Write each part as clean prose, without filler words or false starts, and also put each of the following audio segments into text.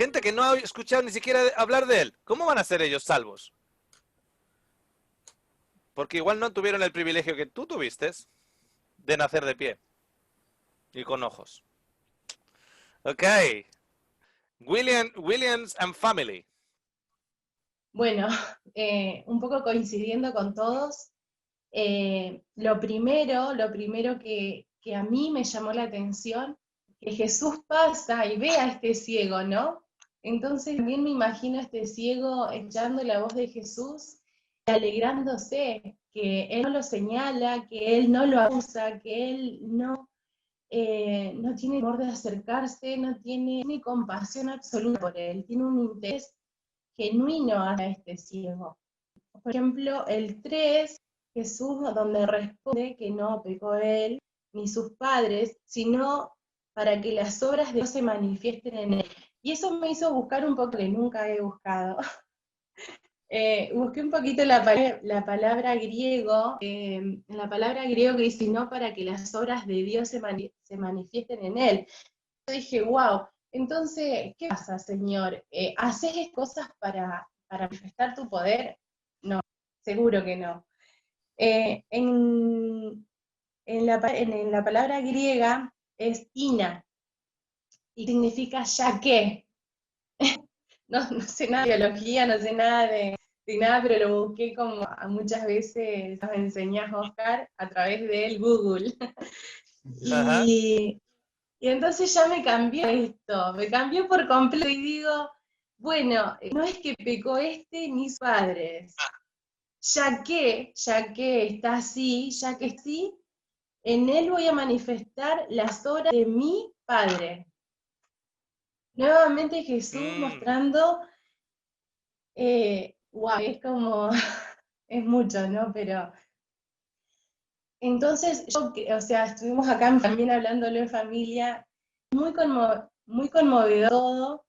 gente que no ha escuchado ni siquiera hablar de él. ¿Cómo van a ser ellos salvos? Porque igual no tuvieron el privilegio que tú tuviste de nacer de pie y con ojos. Ok. Williams and Family. Bueno, un poco coincidiendo con todos, lo primero que a mí me llamó la atención, que Jesús pasa y ve a este ciego, ¿no? Entonces también me imagino a este ciego escuchando la voz de Jesús y alegrándose, que Él no lo señala, que Él no lo acusa, que Él no tiene temor de acercarse, no tiene ni compasión absoluta por Él, tiene un interés genuino hacia este ciego. Por ejemplo, el 3, Jesús, donde responde que no pecó él ni sus padres, sino para que las obras de Dios se manifiesten en él. Y eso me hizo buscar un poco que nunca he buscado. Busqué un poquito la palabra griego, la palabra griego que dice, no para que las obras de Dios se manifiesten en él. Yo dije, wow, entonces, ¿qué pasa, Señor? ¿Haces cosas para manifestar tu poder? No, seguro que no. En la palabra griega es ina, y significa ya que. No sé nada de biología, no sé nada de nada, pero lo busqué como muchas veces nos enseñás, Oscar, a través del Google. Ajá. Y, y entonces ya me cambió esto, me cambió por completo y digo, bueno, no es que pecó este ni sus padres, ya que está así, ya que sí, en él voy a manifestar las obras de mi Padre. Nuevamente Jesús Mm, mostrando, wow, es como, es mucho, ¿no? Pero entonces, o sea, estuvimos acá también hablándolo en familia, muy conmovedor todo,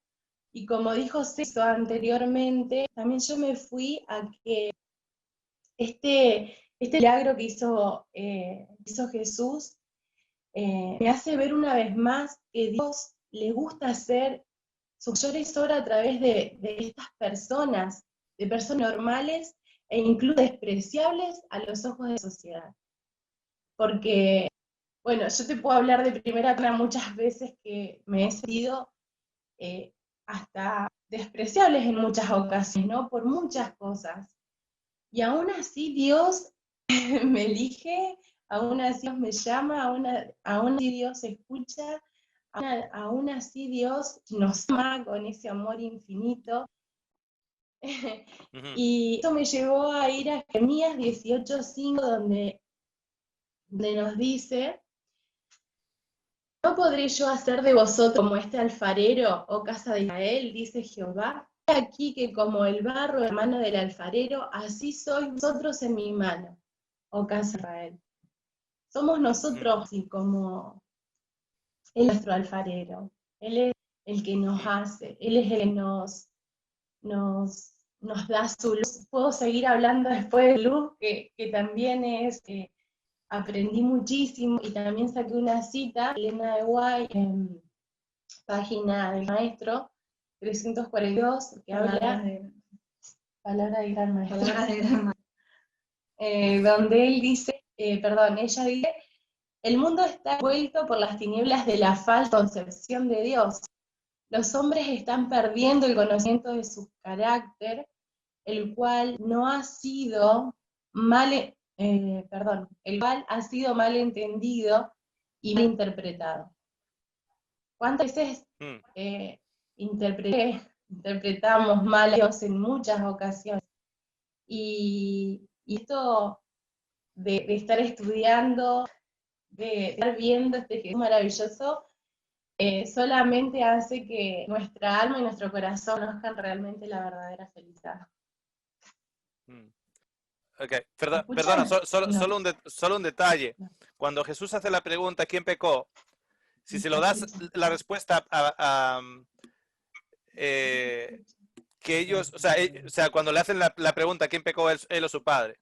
y como dijo César anteriormente, también yo me fui a que este milagro que hizo Jesús me hace ver una vez más que Dios le gusta hacer su mayor obra a través de estas personas, de personas normales e incluso despreciables a los ojos de la sociedad. Porque, bueno, yo te puedo hablar de primera persona muchas veces que me he sentido eh, hasta despreciables en muchas ocasiones, ¿no? Por muchas cosas. Y aún así Dios me elige, aún así Dios me llama, aún así Dios escucha, aún así Dios nos ama con ese amor infinito. ujú. Y eso me llevó a ir a Jeremías 18:5, donde nos dice, ¿no podré yo hacer de vosotros como este alfarero, oh casa de Israel? Dice Jehová. He aquí que como el barro en la mano del alfarero, así sois vosotros en mi mano, oh casa de Israel. Somos Ujú, nosotros y como Él es nuestro alfarero. Él es el que nos ujú. hace, Él es el que nos da su luz. Puedo seguir hablando después de luz, que también aprendí muchísimo y también saqué una cita, Elena de Guay, en página del maestro 342, que habla palabra de gran maestro, palabra de gran maestro. Donde él dice, ella dice, el mundo está envuelto por las tinieblas de la falsa concepción de Dios. Los hombres están perdiendo el conocimiento de su carácter, el cual no ha sido el cual ha sido mal entendido y mal interpretado. ¿Cuántas veces Mm. eh, interpretamos mal a Dios en muchas ocasiones? Y esto de estar estudiando, de estar viendo este Jesús maravilloso, solamente hace que nuestra alma y nuestro corazón conozcan realmente la verdadera felicidad. Mm. Ok, ¿Me perdona, escuchan? No, solo un detalle. no. Cuando Jesús hace la pregunta, ¿quién pecó? Si se lo das Escuchan. la respuesta eh, que ellos, o sea, cuando le hacen la pregunta, ¿quién pecó, él o su padre?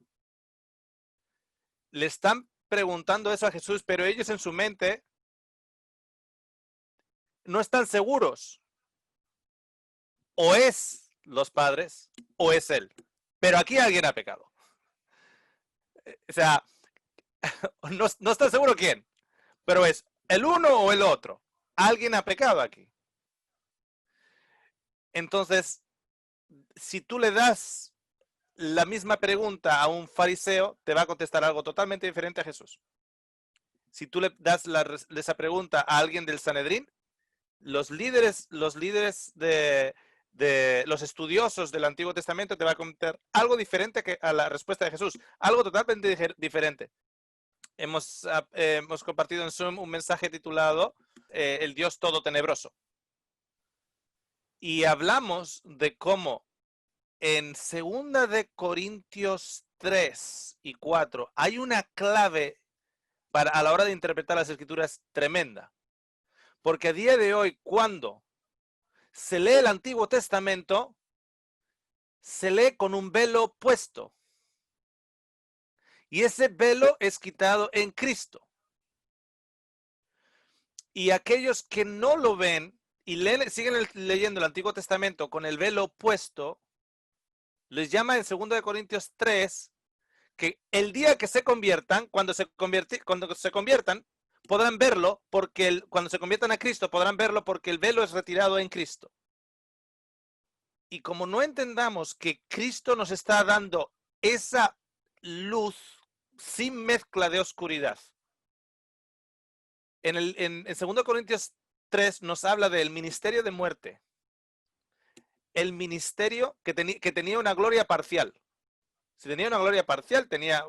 Le están preguntando eso a Jesús, pero ellos en su mente no están seguros. o es los padres o es él. Pero aquí alguien ha pecado. O sea, no está seguro quién, pero es el uno o el otro. Alguien ha pecado aquí. Entonces, si tú le das la misma pregunta a un fariseo, te va a contestar algo totalmente diferente a Jesús. Si tú le das esa pregunta a alguien del Sanedrín, los líderes de los estudiosos del Antiguo Testamento te va a contar algo diferente que a la respuesta de Jesús, algo totalmente diferente. Hemos compartido en Zoom un mensaje titulado El Dios Todo Tenebroso. Y hablamos de cómo en 2 de Corintios 3 y 4 hay una clave a la hora de interpretar las Escrituras tremenda. Porque a día de hoy, cuando se lee el Antiguo Testamento, se lee con un velo puesto. Y ese velo es quitado en Cristo. Y aquellos que no lo ven y siguen leyendo el Antiguo Testamento con el velo puesto, les llama en 2 de Corintios 3 que el día que se conviertan, cuando se conviertan, podrán verlo porque cuando se conviertan a Cristo podrán verlo porque el velo es retirado en Cristo. Y como no entendamos que Cristo nos está dando esa luz sin mezcla de oscuridad. En 2 Corintios 3 nos habla del ministerio de muerte. El ministerio que tenía una gloria parcial. Si tenía una gloria parcial, tenía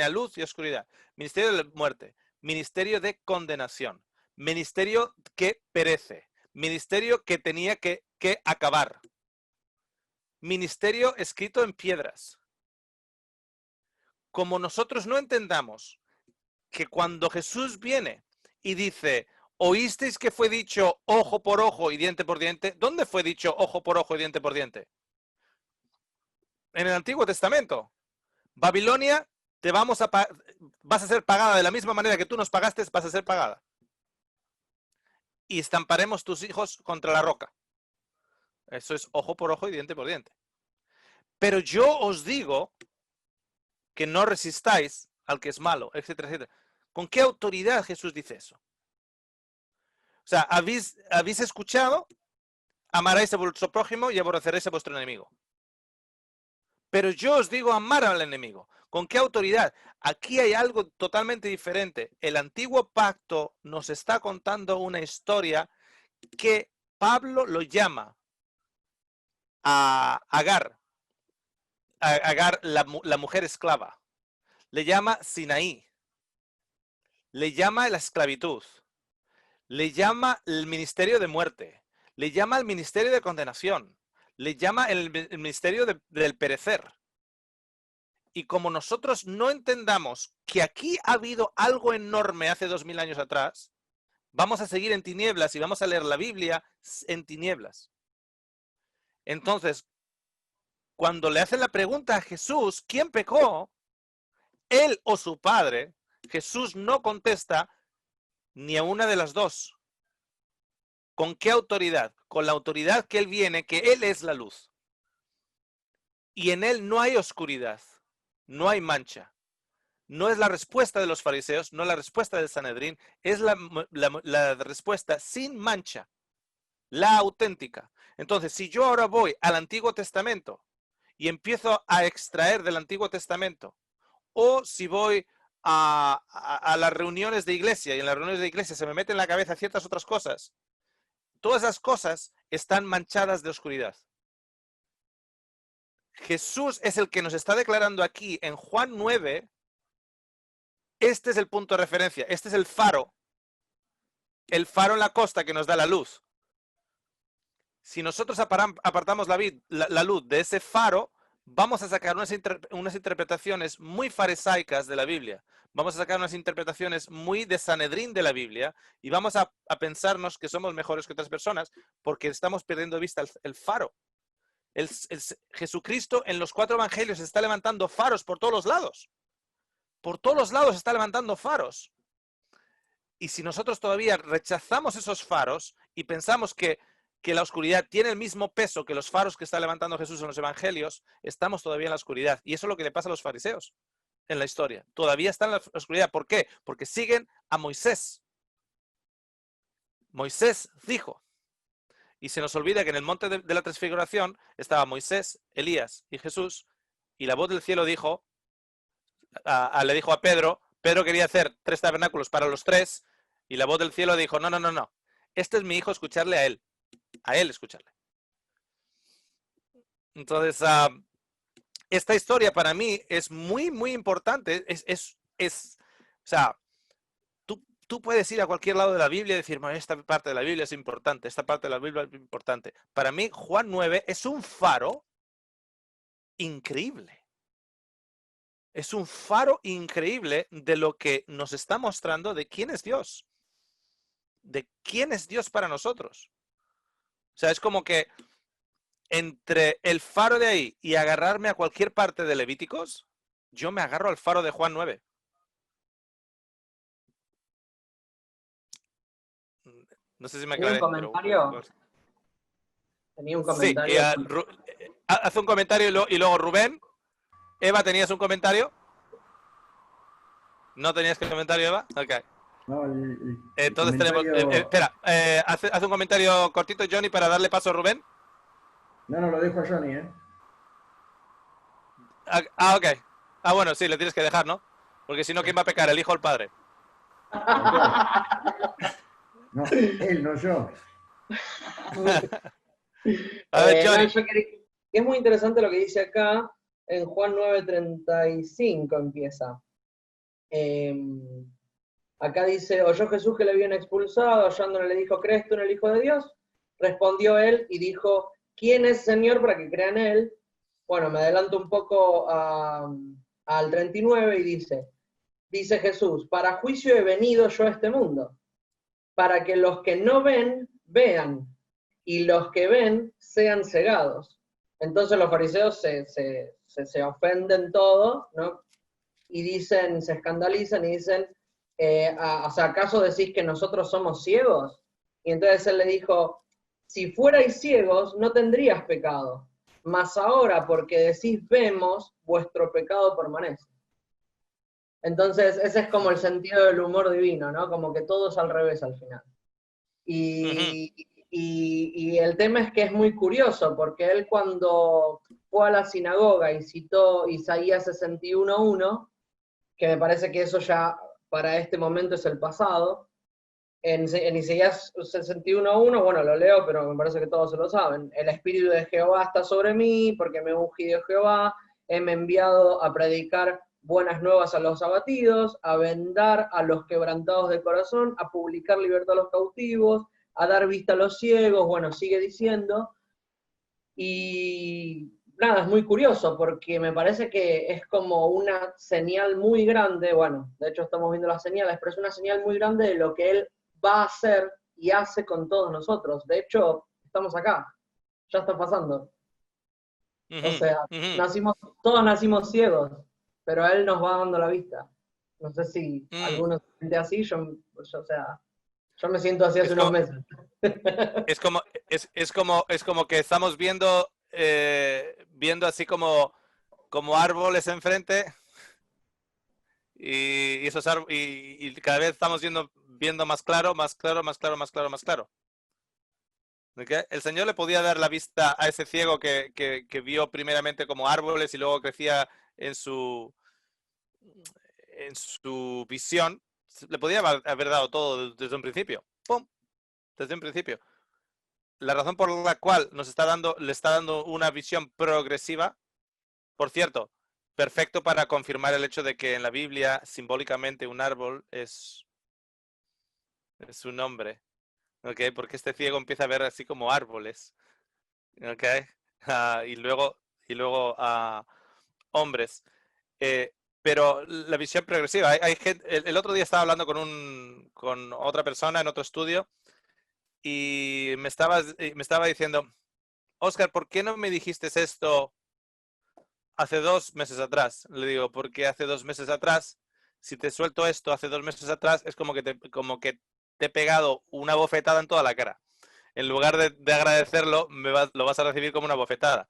luz y oscuridad. Ministerio de muerte. Ministerio de condenación. Ministerio que perece. Ministerio que tenía que acabar. Ministerio escrito en piedras. Como nosotros no entendamos que cuando Jesús viene y dice, oísteis que fue dicho ojo por ojo y diente por diente, ¿dónde fue dicho ojo por ojo y diente por diente? En el Antiguo Testamento. Babilonia, vas a ser pagada de la misma manera que tú nos pagaste, vas a ser pagada. Y estamparemos tus hijos contra la roca. Eso es ojo por ojo y diente por diente. Pero yo os digo que no resistáis al que es malo, etcétera, etcétera. ¿Con qué autoridad Jesús dice eso? O sea, habéis escuchado, amaréis a vuestro prójimo y aborreceréis a vuestro enemigo. Pero yo os digo amar al enemigo. ¿Con qué autoridad? Aquí hay algo totalmente diferente. El antiguo pacto nos está contando una historia que Pablo lo llama a Agar. Agar, la mujer esclava. Le llama Sinaí. Le llama la esclavitud. Le llama el ministerio de muerte. Le llama el ministerio de condenación. Le llama el ministerio del perecer. Y como nosotros no entendamos que aquí ha habido algo enorme hace 2000 años atrás, vamos a seguir en tinieblas y vamos a leer la Biblia en tinieblas. Entonces, cuando le hacen la pregunta a Jesús, ¿quién pecó? ¿Él o su padre? Jesús no contesta ni a una de las dos. ¿Con qué autoridad? Con la autoridad que él viene, que él es la luz. Y en él no hay oscuridad, no hay mancha. No es la respuesta de los fariseos, no es la respuesta del Sanedrín, es la respuesta sin mancha, la auténtica. Entonces, si yo ahora voy al Antiguo Testamento y empiezo a extraer del Antiguo Testamento, o si voy a las reuniones de iglesia y en las reuniones de iglesia se me meten en la cabeza ciertas otras cosas, todas esas cosas están manchadas de oscuridad. Jesús es el que nos está declarando aquí en Juan 9. Este es el punto de referencia. Este es el faro en la costa que nos da la luz. Si nosotros apartamos la luz de ese faro, vamos a sacar unas interpretaciones muy farisaicas de la Biblia. Vamos a sacar unas interpretaciones muy de Sanedrín de la Biblia y vamos a pensarnos que somos mejores que otras personas porque estamos perdiendo de vista el faro. Jesucristo en los 4 evangelios está levantando faros por todos los lados. Por todos los lados está levantando faros. Y si nosotros todavía rechazamos esos faros y pensamos que que la oscuridad tiene el mismo peso que los faros que está levantando Jesús en los evangelios, estamos todavía en la oscuridad. Y eso es lo que le pasa a los fariseos en la historia. Todavía están en la oscuridad. ¿Por qué? Porque siguen a Moisés. Moisés dijo. Y se nos olvida que en el monte de la transfiguración estaba Moisés, Elías y Jesús. Y la voz del cielo dijo, le dijo a Pedro, Pedro quería hacer 3 tabernáculos para los 3. Y la voz del cielo dijo, no, no, no, no. Este es mi hijo, escucharle a él. A él escucharle. Entonces, esta historia para mí es muy, muy importante. O sea, tú puedes ir a cualquier lado de la Biblia y decir, esta parte de la Biblia es importante, esta parte de la Biblia es importante. Para mí, Juan 9 es un faro increíble. Es un faro increíble de lo que nos está mostrando de quién es Dios. De quién es Dios para nosotros. O sea, es como que entre el faro de ahí y agarrarme a cualquier parte de Levíticos, yo me agarro al faro de Juan 9. No sé si me aclaré. Tenía un Sí, comentario. hace un comentario y luego Rubén. Eva, ¿tenías un comentario? ¿No tenías comentario, Eva? Ok. No, Entonces comentario... tenemos... espera, hace un comentario cortito, Johnny, para darle paso a Rubén. No, lo dejo a Johnny, ¿eh? Ok. Bueno, sí, le tienes que dejar, ¿no? Porque si no, ¿quién va a pecar? ¿El hijo o el padre? No, él, no yo. A ver, Johnny. Es muy interesante lo que dice acá, en Juan 9:35 empieza. Acá dice, oyó Jesús que le habían expulsado, hallándole le dijo, ¿crees tú en el Hijo de Dios? Respondió él y dijo, ¿quién es Señor para que crea en él? Bueno, me adelanto un poco al 39 y dice Jesús, para juicio he venido yo a este mundo, para que los que no ven, vean, y los que ven sean cegados. Entonces los fariseos se ofenden todos, ¿no? Y dicen, se escandalizan y dicen, o sea, ¿acaso decís que nosotros somos ciegos? Y entonces él le dijo, si fuerais ciegos, no tendrías pecado, mas ahora, porque decís vemos, vuestro pecado permanece. Entonces, ese es como el sentido del humor divino, ¿no? Como que todo es al revés al final. Y el tema es que es muy curioso, porque él cuando fue a la sinagoga y citó Isaías 61:1, que me parece que eso ya para este momento es el pasado, en Isaías 61:1, bueno, lo leo, pero me parece que todos se lo saben. El Espíritu de Jehová está sobre mí, porque me he ungido Jehová, me enviado a predicar buenas nuevas a los abatidos, a vendar a los quebrantados de corazón, a publicar libertad a los cautivos, a dar vista a los ciegos, bueno, sigue diciendo. Y nada, es muy curioso porque me parece que es como una señal muy grande, bueno, de hecho estamos viendo las señales, pero es una señal muy grande de lo que él va a hacer y hace con todos nosotros. De hecho, estamos acá, ya está pasando. O sea, todos nacimos ciegos, pero él nos va dando la vista. No sé si algunos se siente así, yo me siento así hace unos meses. Es como que estamos viendo así como árboles enfrente y esos y cada vez estamos viendo más claro. ¿Okay? El Señor le podía dar la vista a ese ciego que vio primeramente como árboles y luego crecía en su visión. Le podía haber dado todo desde un principio. ¡Pum! Desde un principio. La razón por la cual le está dando una visión progresiva, por cierto, perfecto para confirmar el hecho de que en la Biblia simbólicamente un árbol es un hombre, ¿ok? Porque este ciego empieza a ver así como árboles, ¿ok? Y luego hombres. Pero la visión progresiva, hay gente, el otro día estaba hablando con otra persona en otro estudio y me estaba diciendo, Oscar, ¿por qué no me dijiste esto hace 2 meses atrás? Le digo, porque hace 2 meses atrás, si te suelto esto hace 2 meses atrás, es como que te he pegado una bofetada en toda la cara. en lugar de agradecerlo, lo vas a recibir como una bofetada.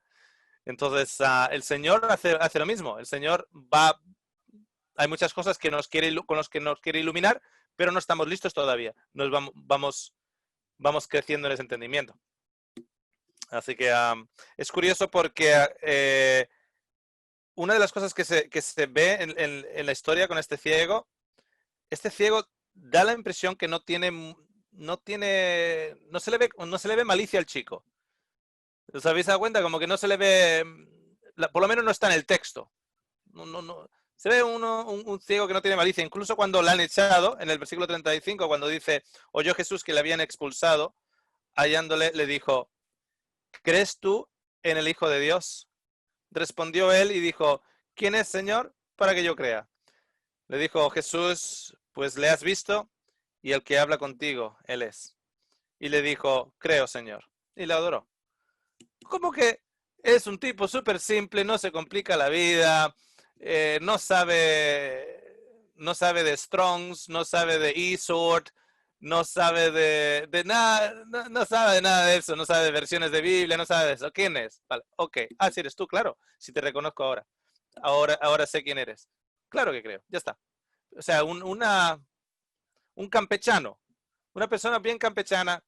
Entonces, el Señor hace lo mismo. El Señor hay muchas cosas que con las que nos quiere iluminar, pero no estamos listos todavía. Nos vamos creciendo en ese entendimiento. Así que es curioso porque una de las cosas que se ve en la historia con este ciego da la impresión que no se le ve malicia al chico. ¿Os habéis dado cuenta? Como que no se le ve, por lo menos no está en el texto. No. Se ve un ciego que no tiene malicia. Incluso cuando le han echado, en el versículo 35, cuando dice, oyó Jesús que le habían expulsado, hallándole, le dijo, ¿crees tú en el Hijo de Dios? Respondió él y dijo, ¿quién es, Señor, para que yo crea? Le dijo Jesús, pues le has visto y el que habla contigo, él es. Y le dijo, creo, Señor. Y le adoró. Como que es un tipo súper simple, no se complica la vida, no sabe de Strongs, no sabe de eSword, no sabe de nada, no sabe de nada de eso, no sabe de versiones de Biblia, no sabe de eso. ¿Quién es? Vale, ok. Si eres tú, claro, si te reconozco ahora. Ahora sé quién eres. Claro que creo, ya está. O sea, un campechano, una persona bien campechana,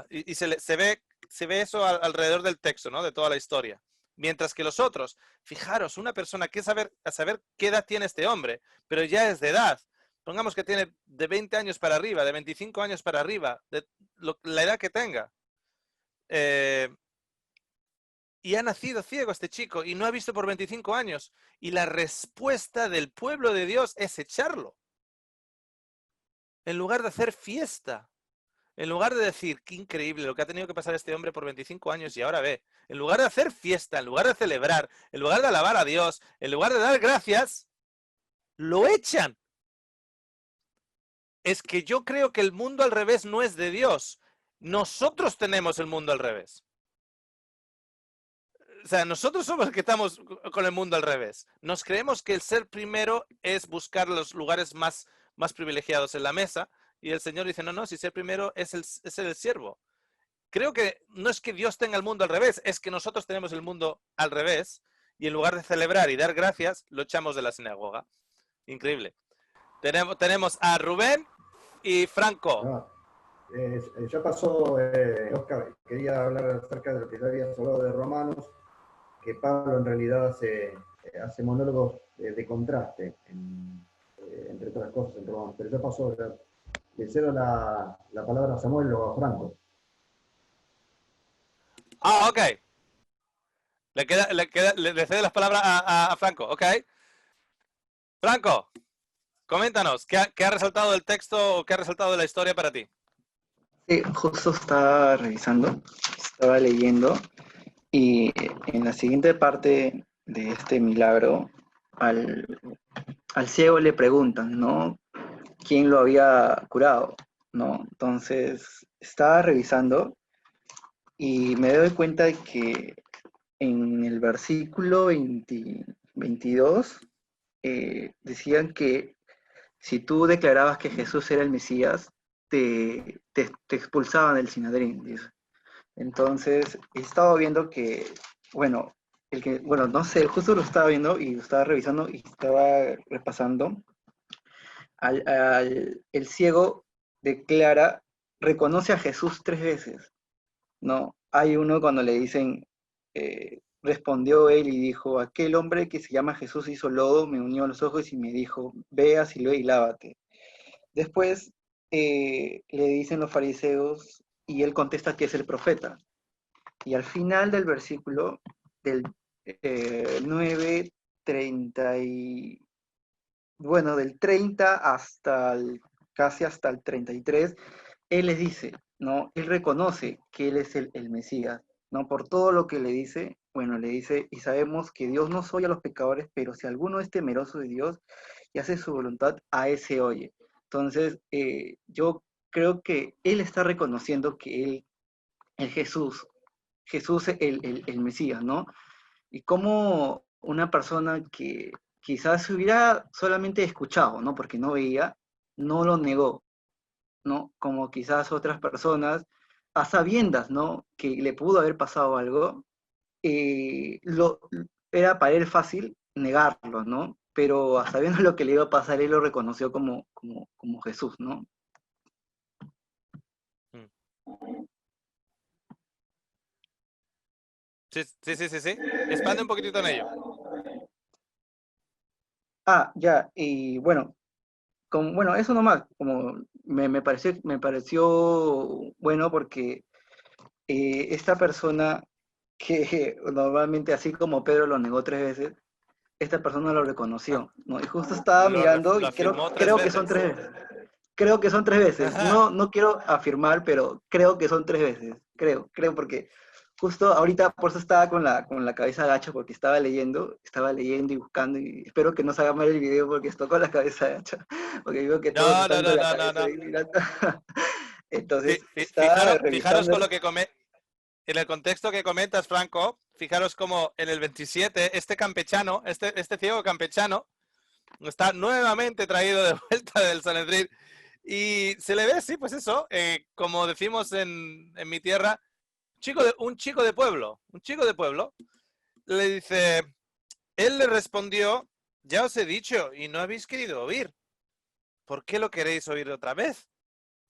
y se ve eso alrededor del texto, ¿no? De toda la historia. Mientras que los otros, fijaros, una persona que a saber qué edad tiene este hombre, pero ya es de edad. Pongamos que tiene de 20 años para arriba, de 25 años para arriba, la edad que tenga. Y ha nacido ciego este chico y no ha visto por 25 años. Y la respuesta del pueblo de Dios es echarlo. En lugar de hacer fiesta. En lugar de decir, qué increíble lo que ha tenido que pasar este hombre por 25 años y ahora ve. En lugar de hacer fiesta, en lugar de celebrar, en lugar de alabar a Dios, en lugar de dar gracias, lo echan. Es que yo creo que el mundo al revés no es de Dios. Nosotros tenemos el mundo al revés. O sea, nosotros somos los que estamos con el mundo al revés. Nos creemos que el ser primero es buscar los lugares más privilegiados en la mesa. Y el Señor dice, no, si ser primero es el siervo. Creo que no es que Dios tenga el mundo al revés, es que nosotros tenemos el mundo al revés y en lugar de celebrar y dar gracias, lo echamos de la sinagoga. Increíble. Tenemos a Rubén y Franco. Ya pasó, Oscar, quería hablar acerca de lo que ya habías hablado de Romanos, que Pablo en realidad hace monólogos de contraste, entre otras cosas en Romanos, pero ya pasó, le cedo la palabra a Samuel o a Franco. Ok. Le cedo las palabras a Franco, ok. Franco, coméntanos, ¿qué ha resaltado del texto o qué ha resaltado de la historia para ti? Sí, justo estaba revisando, estaba leyendo, y en la siguiente parte de este milagro, al ciego le preguntan, ¿no? ¿Quién lo había curado? ¿No? Entonces, estaba revisando y me doy cuenta de que en el versículo 22 decían que si tú declarabas que Jesús era el Mesías, te expulsaban del Sinedrín, dice. Entonces, he estado viendo que, bueno, no sé, justo lo estaba viendo y lo estaba revisando y estaba repasando. El ciego reconoce a Jesús 3 veces, ¿no? Hay uno cuando le dicen, respondió él y dijo, aquel hombre que se llama Jesús hizo lodo, me unió los ojos y me dijo, ve a Siloé y lávate. Después le dicen los fariseos y él contesta que es el profeta. Y al final del versículo, del 30 casi hasta el 33, él les dice, ¿no? Él reconoce que él es el Mesías, ¿no? Por todo lo que le dice, le dice, y sabemos que Dios no oye a los pecadores, pero si alguno es temeroso de Dios y hace su voluntad, a ese oye. Entonces, yo creo que él está reconociendo que el Jesús el Mesías, ¿no? Y como una persona que quizás hubiera solamente escuchado, ¿no? Porque no veía, no lo negó, ¿no? Como quizás otras personas a sabiendas, ¿no? Que le pudo haber pasado algo, era para él fácil negarlo, ¿no? Pero a sabiendo lo que le iba a pasar, él lo reconoció como Jesús, ¿no? Sí. Expande un poquitito en ello. Ya, y bueno, bueno, eso nomás, como me pareció bueno porque esta persona que normalmente así como Pedro lo negó 3 veces, esta persona lo reconoció, ¿no? Y justo estaba mirando Lo y afirmó creo que son 3 veces. Creo que son 3 veces. No quiero afirmar, pero creo que son 3 veces. Creo, porque justo ahorita por eso estaba con la cabeza agacha porque estaba leyendo y buscando y espero que no se haga mal el video porque estoy con la cabeza agacha, porque digo que todos están con la cabeza ahí mirando. Entonces, estaba Fijaros con revisando. lo que en el contexto que comentas, Franco, fijaros como en el 27, este campechano, este ciego campechano, está nuevamente traído de vuelta del Sanedrín y se le ve, sí, pues eso, como decimos en mi tierra, un chico de pueblo, le dice, él le respondió, ya os he dicho y no habéis querido oír, ¿por qué lo queréis oír otra vez?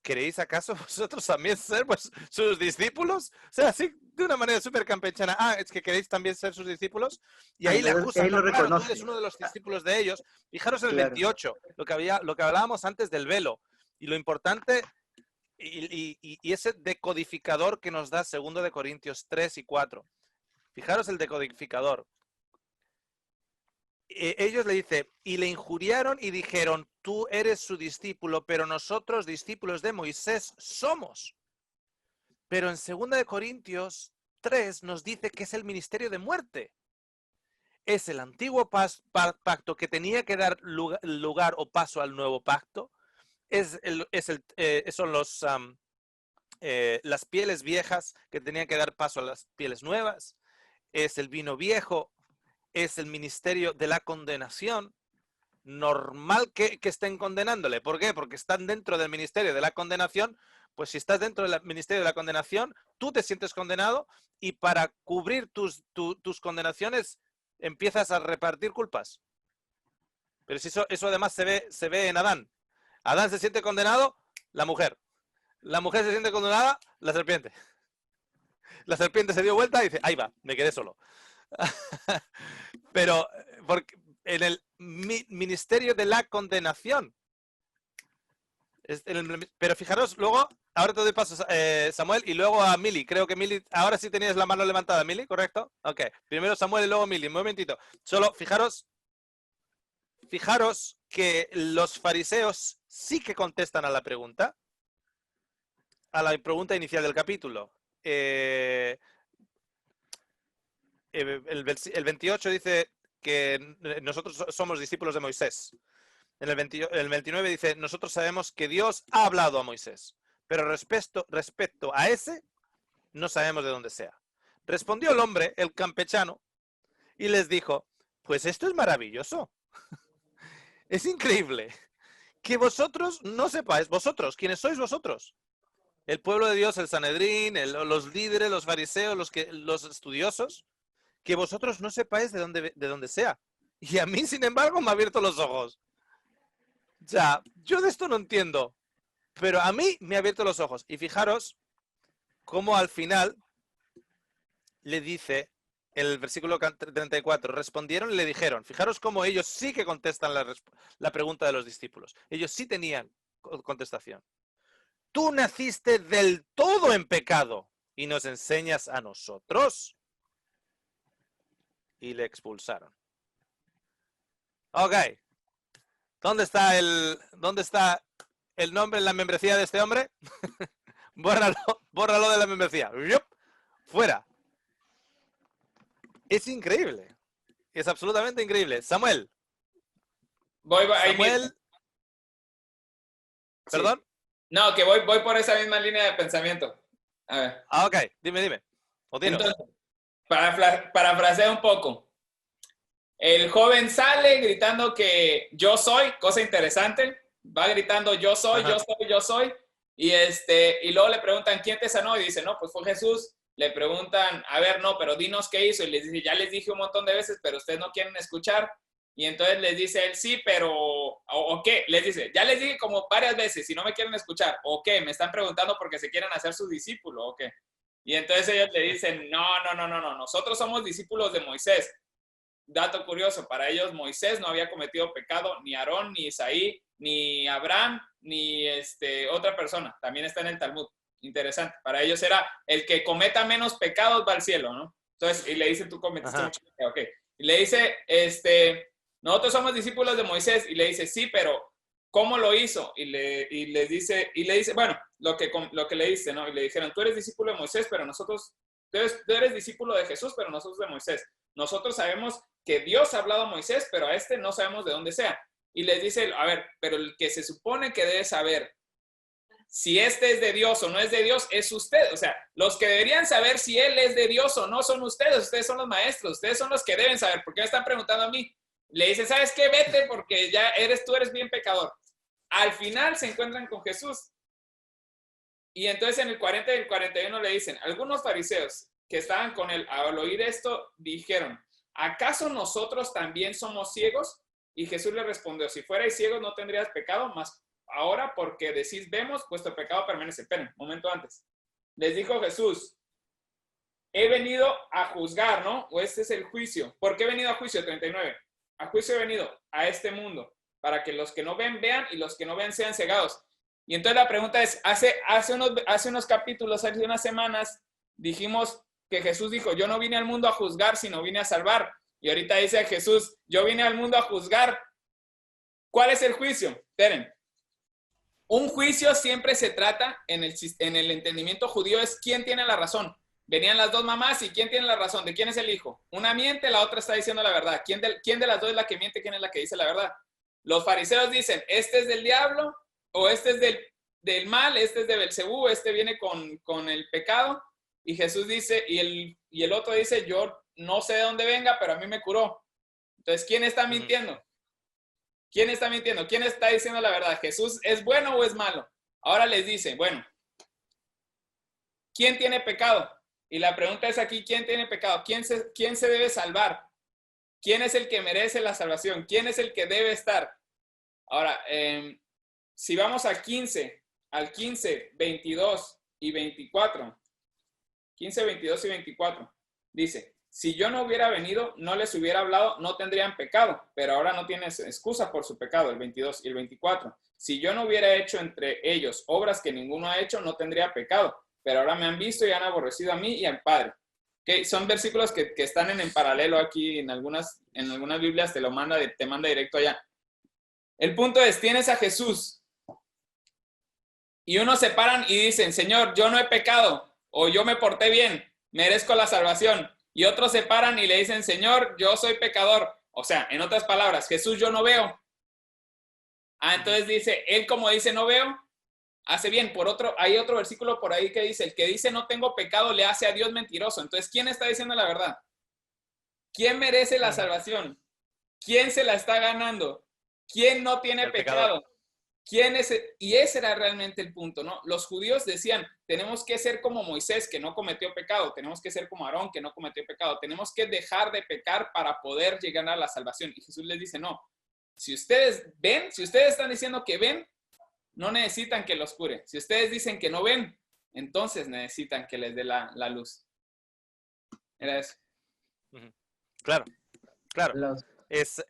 ¿Queréis acaso vosotros también ser pues, sus discípulos? O sea, así de una manera súper campechana. Es que queréis también ser sus discípulos. Y ahí le Entonces acusan, él lo no, claro, tú reconoce. eres uno de los discípulos de ellos. Fijaros en el Claro. 28, lo que hablábamos antes del velo. Y lo importante, y ese decodificador que nos da 2 de Corintios 3 y 4. Fijaros el decodificador. Ellos le dicen, y le injuriaron y dijeron, tú eres su discípulo, pero nosotros discípulos de Moisés somos. Pero en 2 de Corintios 3 nos dice que es el ministerio de muerte. Es el antiguo pacto que tenía que dar lugar o paso al nuevo pacto. Son las pieles viejas que tenían que dar paso a las pieles nuevas. Es el vino viejo. Es el ministerio de la condenación. Normal que estén condenándole. ¿Por qué? Porque están dentro del ministerio de la condenación. Pues si estás dentro del ministerio de la condenación, tú te sientes condenado y para cubrir tus condenaciones empiezas a repartir culpas. Pero si eso además se ve en Adán. Adán se siente condenado, la mujer. La mujer se siente condenada, la serpiente. La serpiente se dio vuelta y dice, ahí va, me quedé solo. Pero porque en el ministerio de la condenación. Pero fijaros, luego, ahora te doy paso, Samuel, y luego a Mili. Creo que Mili, ahora sí tenías la mano levantada, Mili, ¿correcto? Ok, primero Samuel y luego Mili, un momentito. Solo fijaros que los fariseos sí que contestan a la pregunta inicial del capítulo. El 28 dice que nosotros somos discípulos de Moisés. En el 29 dice, nosotros sabemos que Dios ha hablado a Moisés, pero respecto a ese, no sabemos de dónde sea. Respondió el hombre, el campechano, y les dijo, pues esto es maravilloso. Es increíble que vosotros no sepáis, vosotros, ¿quiénes sois vosotros? El pueblo de Dios, el Sanedrín, los líderes, los fariseos, los estudiosos, que vosotros no sepáis de dónde sea. Y a mí, sin embargo, me ha abierto los ojos. Ya, yo de esto no entiendo, pero a mí me ha abierto los ojos. Y fijaros cómo al final le dice el versículo 34, respondieron y le dijeron, fijaros cómo ellos sí que contestan la pregunta de los discípulos. Ellos sí tenían contestación. Tú naciste del todo en pecado y nos enseñas a nosotros. Y le expulsaron. Ok. ¿Dónde está el nombre en la membresía de este hombre? Bórralo de la membresía. ¡Yup! Fuera. Es increíble. Es absolutamente increíble. Samuel. Samuel. ¿Perdón? Sí. No, que voy por esa misma línea de pensamiento. A ver. Ok. Dime. O dinos. Entonces, parafrasear un poco. El joven sale gritando que yo soy, cosa interesante. Va gritando yo soy, yo soy, yo soy. Y luego le preguntan, ¿quién te sanó? Y dice, no, pues fue Jesús. Le preguntan, a ver, no, pero dinos qué hizo. Y les dice, ya les dije un montón de veces, pero ustedes no quieren escuchar. Y entonces les dice él, sí, pero, ¿o qué? Les dice, ya les dije como varias veces, si no me quieren escuchar, ¿o qué? Me están preguntando porque se quieren hacer su discípulo, ¿o qué? Y entonces ellos le dicen, no, nosotros somos discípulos de Moisés. Dato curioso, para ellos Moisés no había cometido pecado, ni Aarón, ni Isaí, ni Abraham, ni otra persona. También está en el Talmud. Interesante. Para ellos era el que cometa menos pecados va al cielo, ¿no? Entonces, y le dice, tú cometiste mucho pecado, ok. Y le dice, nosotros somos discípulos de Moisés. Y le dice, sí, pero ¿cómo lo hizo? Y le dice, bueno, lo que le dice, ¿no? Y le dijeron, tú eres discípulo de Moisés, pero nosotros, tú eres discípulo de Jesús, pero nosotros de Moisés. Nosotros sabemos que Dios ha hablado a Moisés, pero a no sabemos de dónde sea. Y les dice, a ver, pero el que se supone que debe saber si es de Dios o no es de Dios, es usted. O sea, los que deberían saber si él es de Dios o no son ustedes son los maestros, ustedes son los que deben saber. ¿Por qué me están preguntando a mí? Le dice, ¿sabes qué? Vete porque ya tú eres bien pecador. Al final se encuentran con Jesús. Y entonces en el 40 y el 41 le dicen, algunos fariseos que estaban con él al oír esto, dijeron, ¿acaso nosotros también somos ciegos? Y Jesús le respondió, si fuerais ciegos no tendrías pecado, mas ahora porque decís vemos, vuestro pecado permanece. Esperen, un momento antes. Les dijo Jesús, he venido a juzgar, ¿no? O este es el juicio. ¿Por qué he venido a juicio? 39. A juicio he venido a este mundo, para que los que no ven, vean, y los que no ven sean cegados. Y entonces la pregunta es, hace unos capítulos, hace unas semanas, dijimos que Jesús dijo, yo no vine al mundo a juzgar, sino vine a salvar. Y ahorita dice Jesús, yo vine al mundo a juzgar. ¿Cuál es el juicio? Esperen. Un juicio siempre se trata, en el entendimiento judío, es quién tiene la razón. Venían las dos mamás y quién tiene la razón, ¿de quién es el hijo? Una miente, la otra está diciendo la verdad. ¿Quién de las dos es la que miente, quién es la que dice la verdad? Los fariseos dicen, este es del diablo, o este es del mal, este es de Belcebú, este viene con el pecado. Y Jesús dice, y el otro dice, yo no sé de dónde venga, pero a mí me curó. Entonces, ¿quién está mintiendo? ¿Quién está mintiendo? ¿Quién está diciendo la verdad? ¿Jesús es bueno o es malo? Ahora les dice, bueno, ¿quién tiene pecado? Y la pregunta es aquí, ¿quién tiene pecado? ¿Quién se debe salvar? ¿Quién es el que merece la salvación? ¿Quién es el que debe estar? Ahora, si vamos al 15, 22 y 24, 15, 22 y 24, dice, si yo no hubiera venido, no les hubiera hablado, no tendrían pecado, pero ahora no tienes excusa por su pecado, el 22 y el 24. Si yo no hubiera hecho entre ellos obras que ninguno ha hecho, no tendría pecado, pero ahora me han visto y han aborrecido a mí y al Padre. Okay, son versículos que están en paralelo aquí, en algunas Biblias te manda directo allá. El punto es, tienes a Jesús y unos se paran y dicen, Señor, yo no he pecado, o yo me porté bien, merezco la salvación. Y otros se paran y le dicen, Señor, yo soy pecador. O sea, en otras palabras, Jesús, yo no veo. Entonces dice, él como dice no veo, hace bien. Hay otro versículo por ahí que dice, el que dice no tengo pecado le hace a Dios mentiroso. Entonces, ¿quién está diciendo la verdad? ¿Quién merece la salvación? ¿Quién se la está ganando? ¿Quién no tiene pecado? ¿Quién es? Y ese era realmente el punto, ¿no? Los judíos decían, tenemos que ser como Moisés, que no cometió pecado, tenemos que ser como Aarón, que no cometió pecado, tenemos que dejar de pecar para poder llegar a la salvación. Y Jesús les dice, no, si ustedes ven, si ustedes están diciendo que ven, no necesitan que los cure. Si ustedes dicen que no ven, entonces necesitan que les dé la luz. Era eso. Claro. Es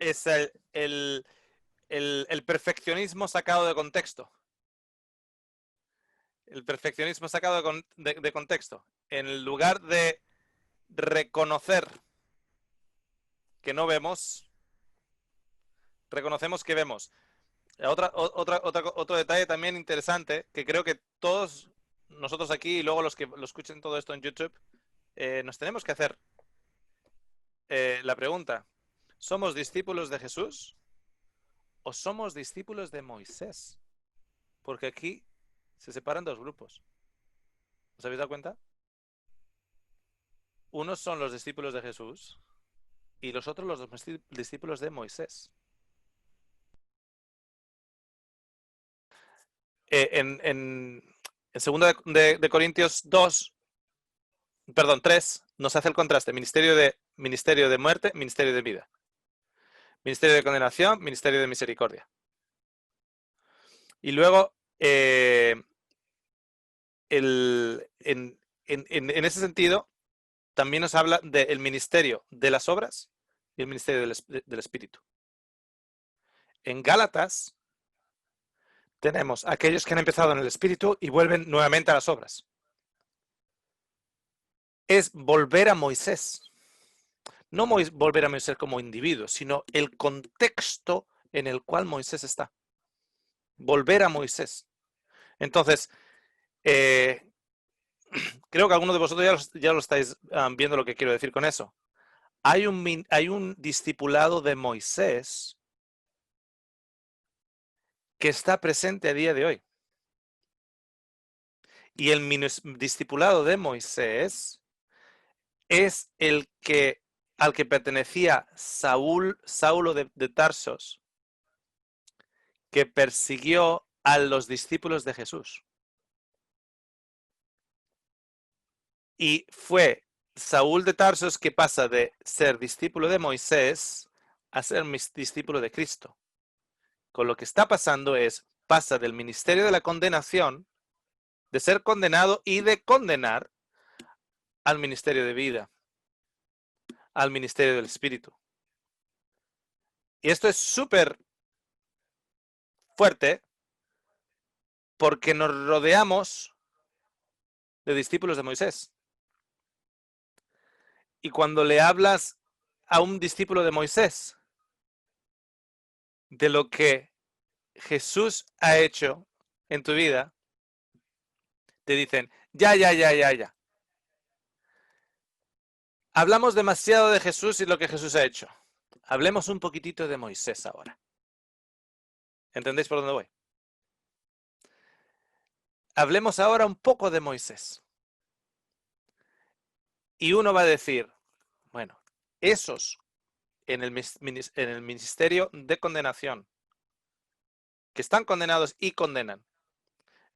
el perfeccionismo sacado de contexto. El perfeccionismo sacado de contexto. En lugar de reconocer que no vemos, reconocemos que vemos. Otro detalle también interesante, que creo que todos nosotros aquí y luego los que lo escuchen todo esto en YouTube, nos tenemos que hacer la pregunta, ¿somos discípulos de Jesús o somos discípulos de Moisés? Porque aquí se separan dos grupos. ¿Os habéis dado cuenta? Unos son los discípulos de Jesús y los otros los discípulos de Moisés. En En 2 de Corintios 3, nos hace el contraste. Ministerio de muerte, ministerio de vida. Ministerio de condenación, ministerio de misericordia. Y luego, en ese sentido, también nos habla del ministerio de las obras y el ministerio del Espíritu. En Gálatas tenemos aquellos que han empezado en el Espíritu y vuelven nuevamente a las obras. Es volver a Moisés. No volver a Moisés como individuo, sino el contexto en el cual Moisés está. Volver a Moisés. Entonces, creo que algunos de vosotros ya lo estáis viendo lo que quiero decir con eso. Hay un discipulado de Moisés que está presente a día de hoy. Y el discipulado de Moisés es al que pertenecía Saulo de Tarsos, que persiguió a los discípulos de Jesús. Y fue Saúl de Tarsos que pasa de ser discípulo de Moisés a ser discípulo de Cristo. Con lo que está pasando pasa del ministerio de la condenación, de ser condenado y de condenar, al ministerio de vida, al ministerio del Espíritu. Y esto es súper fuerte porque nos rodeamos de discípulos de Moisés. Y cuando le hablas a un discípulo de Moisés de lo que Jesús ha hecho en tu vida, te dicen, ya. Hablamos demasiado de Jesús y lo que Jesús ha hecho. Hablemos un poquitito de Moisés ahora. ¿Entendéis por dónde voy? Hablemos ahora un poco de Moisés. Y uno va a decir, bueno, esos en el ministerio de condenación, que están condenados y condenan,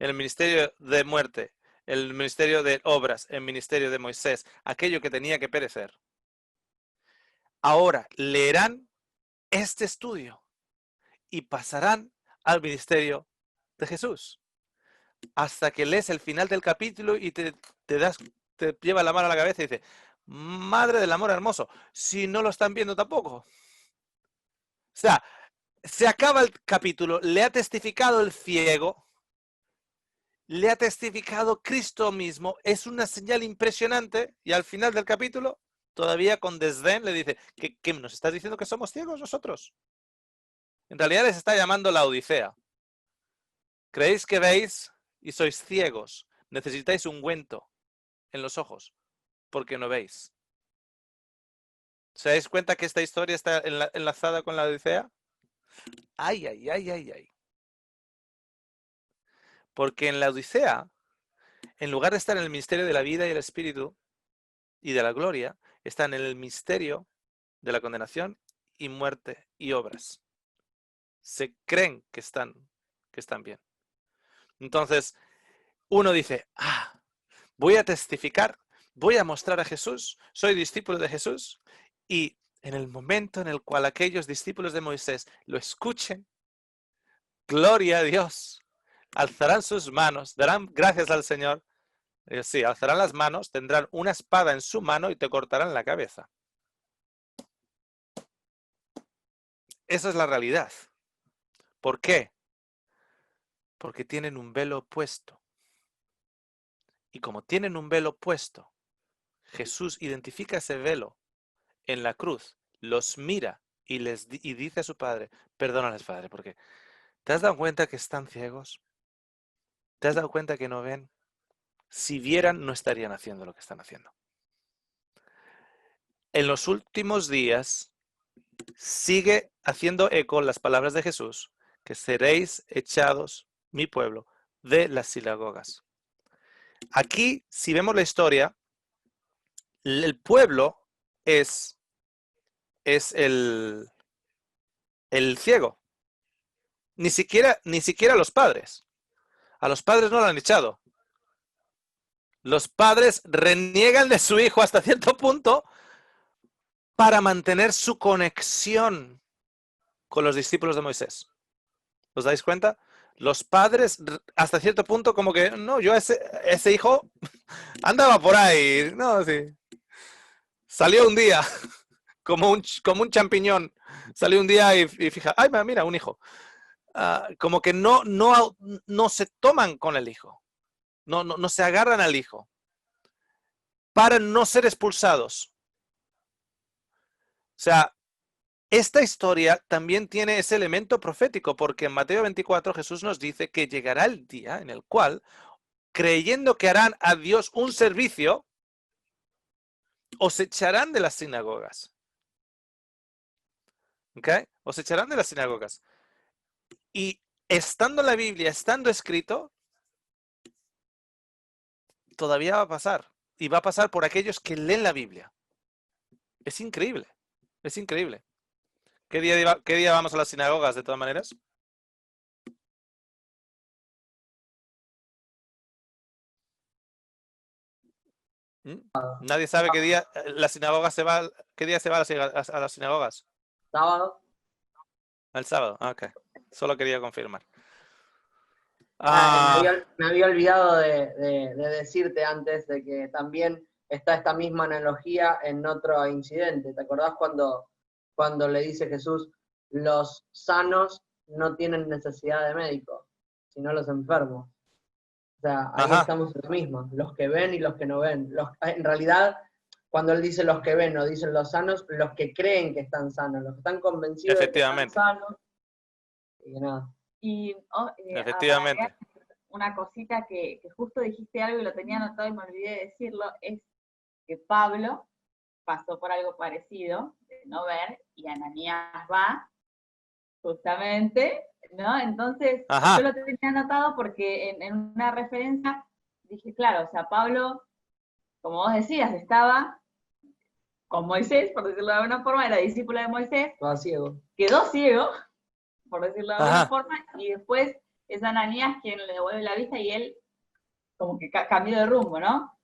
en el ministerio de muerte, el ministerio de obras, el ministerio de Moisés, aquello que tenía que perecer, ahora leerán este estudio y pasarán al ministerio de Jesús. Hasta que lees el final del capítulo y te lleva la mano a la cabeza y dice, madre del amor hermoso, si no lo están viendo tampoco. O sea, se acaba el capítulo, le ha testificado el ciego, le ha testificado Cristo mismo, es una señal impresionante y al final del capítulo, todavía con desdén, le dice, ¿qué nos estás diciendo que somos ciegos nosotros? En realidad les está llamando la Odisea. ¿Creéis que veis y sois ciegos? Necesitáis ungüento en los ojos porque no veis. ¿Se dais cuenta que esta historia está enlazada con la Odisea? Ay. Porque en la Odisea, en lugar de estar en el misterio de la vida y el espíritu y de la gloria, están en el misterio de la condenación y muerte y obras. Se creen que están bien. Entonces, uno dice, voy a testificar, voy a mostrar a Jesús, soy discípulo de Jesús, y en el momento en el cual aquellos discípulos de Moisés lo escuchen, gloria a Dios, alzarán sus manos, darán gracias al Señor, sí, alzarán las manos, tendrán una espada en su mano y te cortarán la cabeza. Esa es la realidad. ¿Por qué? Porque tienen un velo puesto. Y como tienen un velo puesto, Jesús identifica ese velo en la cruz, los mira y dice a su Padre, perdónales, Padre, porque ¿te has dado cuenta que están ciegos? ¿Te has dado cuenta que no ven? Si vieran, no estarían haciendo lo que están haciendo. En los últimos días, sigue haciendo eco las palabras de Jesús, que seréis echados, mi pueblo, de las sinagogas. Aquí, si vemos la historia, el pueblo es el ciego. Ni siquiera los padres. A los padres no lo han echado. Los padres reniegan de su hijo hasta cierto punto para mantener su conexión con los discípulos de Moisés. ¿Os dais cuenta? Los padres hasta cierto punto como que, no, yo ese hijo andaba por ahí, no, sí. Salió un día, como un champiñón. Salió un día y fija, ay, mira, un hijo. Como que no se toman con el hijo. No se agarran al hijo. Para no ser expulsados. O sea, esta historia también tiene ese elemento profético, porque en Mateo 24 Jesús nos dice que llegará el día en el cual, creyendo que harán a Dios un servicio, os echarán de las sinagogas. ¿Ok? Os echarán de las sinagogas. Y estando en la Biblia, estando escrito, todavía va a pasar. Y va a pasar por aquellos que leen la Biblia. Es increíble. Es increíble. ¿Qué día vamos a las sinagogas, de todas maneras? Nadie sabe qué día la sinagoga se va. ¿Qué día se va a las sinagogas? Sábado. El sábado. Ok. Solo quería confirmar. Me había olvidado de decirte antes de que también está esta misma analogía en otro incidente. ¿Te acordás cuando le dice Jesús, los sanos no tienen necesidad de médico, sino los enfermos? O sea, ahí estamos en lo mismo, los que ven y los que no ven. En realidad, cuando él dice los que ven, no dicen los sanos, los que creen que están sanos, los que están convencidos de que están sanos. Y nada. Y efectivamente. Una cosita que justo dijiste algo y lo tenía anotado y me olvidé de decirlo, es que Pablo pasó por algo parecido, de no ver, y Ananías va, justamente, ¿no? Entonces, yo lo tenía anotado porque en una referencia dije, claro, o sea, Pablo, como vos decías, estaba con Moisés, por decirlo de alguna forma, era discípulo de Moisés. Quedó ciego, por decirlo de alguna forma, y después es Ananías quien le devuelve la vista y él como que cambió de rumbo, ¿no?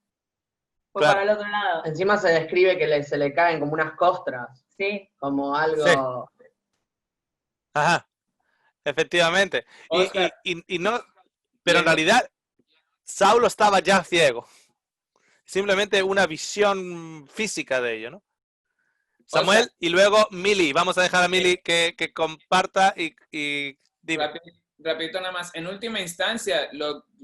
Fue para el otro lado. Encima se describe que se le caen como unas costras. Sí. Como algo... Sí. Efectivamente. Y no, pero en realidad Saulo estaba ya ciego. Simplemente una visión física de ello, ¿no? Samuel, y luego Mili. Vamos a dejar a Mili que comparta y dime. Rapidito nada más. En última instancia,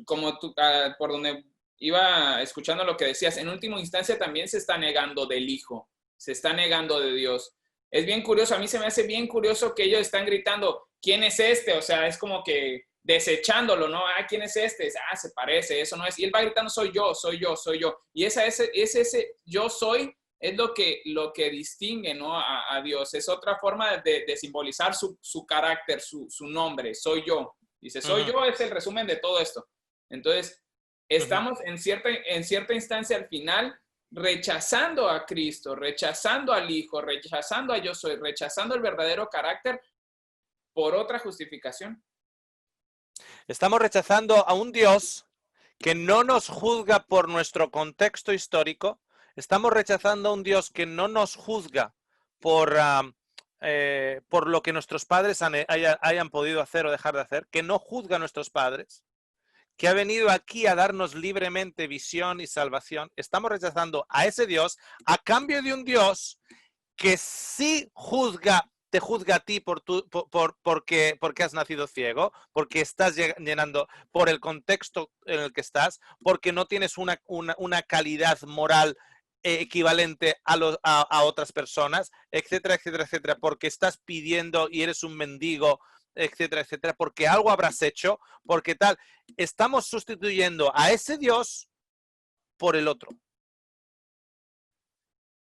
como tú, por donde iba escuchando lo que decías, en última instancia también se está negando del Hijo, se está negando de Dios. Es bien curioso, a mí se me hace bien curioso que ellos están gritando, ¿quién es este? O sea, es como que desechándolo, ¿no? ¿Quién es este? Se parece, eso no es. Y él va gritando, soy yo, soy yo, soy yo. Y ese yo soy es lo que distingue, ¿no? a Dios. Es otra forma de simbolizar su carácter, su nombre, soy yo. Dice, soy yo es el resumen de todo esto. Entonces, estamos en cierta instancia al final rechazando a Cristo, rechazando al Hijo, rechazando a yo soy, rechazando el verdadero carácter por otra justificación. Estamos rechazando a un Dios que no nos juzga por nuestro contexto histórico. Estamos rechazando a un Dios que no nos juzga por lo que nuestros padres hayan podido hacer o dejar de hacer, que no juzga a nuestros padres, que ha venido aquí a darnos libremente visión y salvación. Estamos rechazando a ese Dios a cambio de un Dios que sí te juzga a ti porque has nacido ciego, porque estás llenando, por el contexto en el que estás, porque no tienes una calidad moral equivalente a otras personas, etcétera, etcétera, etcétera, porque estás pidiendo y eres un mendigo, etcétera, etcétera, porque algo habrás hecho, porque tal. Estamos sustituyendo a ese Dios por el otro.